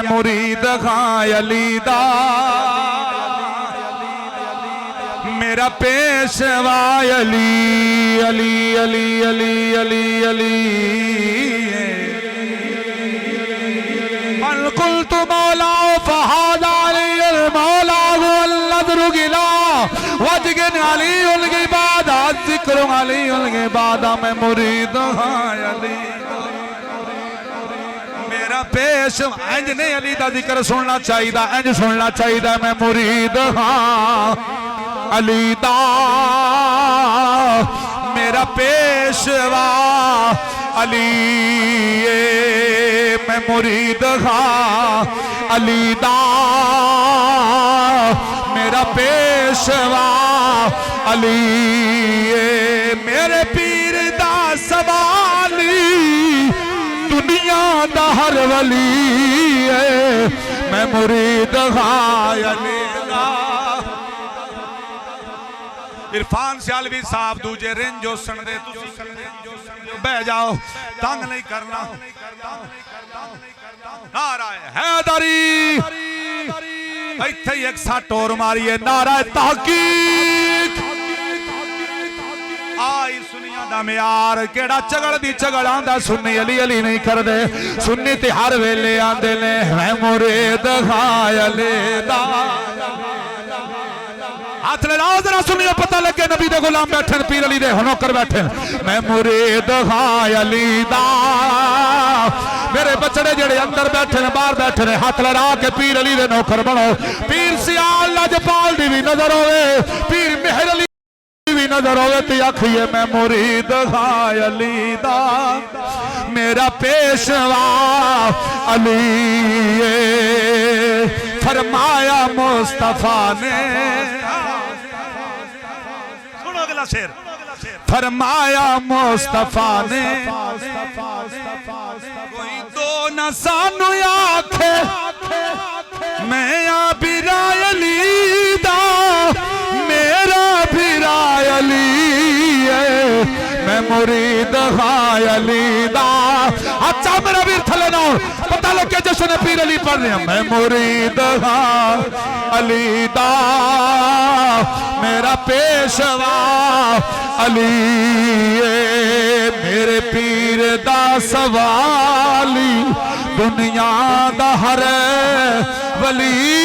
میں مرید ہاں علی دا میرا پیشوا علی علی علی علی علی علی من قلت مولا فہذا علی المولا والنظر گلا وجگن علی الگبادہ ذکر علی الگبادہ میں مرید ہاں علی میرا پیش انج نہیں علی دا ذکر سننا چاہیے انج سننا چاہیے میں مرید ہاں علی دا میرا پیشوا علی میں مرید ہاں علی دا میرا پیشوا علی میرے پیر دا سوالی دنیا دا ہر ولی میں مرید ہاں علی دا عرفان سیالوی صاحب دوجے رنجو سندے بہ جاؤ تنگ نہیں کرنا نعرہ حیدری ایتھے ایک ساتھ اور ماریے نعرہ تحقیق آئی سنیاں دا میار کیڑا چگڑ دی چگڑ آندہ سنی علی علی نہیں کر دے سنی تے ہر ویلے آندے لے میں مرید ہاں علی دا ہاتھ لے لاؤ ذرا سنیے پتہ لگے نبی دے غلام بیٹھن پیر علی دے ہنوکر بیٹھن میں مرید ہاں علی دا میرے بچڑے جڑے اندر بیٹھن باہر بیٹھن ہاتھ لے را کے پیر علی دے نوکر بنو پیر سیال لاجپال دی بھی نظر ہوئے پیر مہر علی بھی نظر ہوئے تی آکھئے میں مرید ہاں علی دا میرا پیشوا علی فرمایا مصطفیٰ نے شیر فرمایا مصطفیٰ نے کوئی دو نہ سانو آکھے میں آبیرا علی دا میرا بیرا علی ہے میں مرید ہاں علی دا اچھا میرا بیر تھلے نہ پتہ لگے جشن پیر علی پڑھ رہے ہیں میں مرید ہاں علی دا میرا پیشوا علی میرے پیر دا سوالی دنیا دا ہر ولی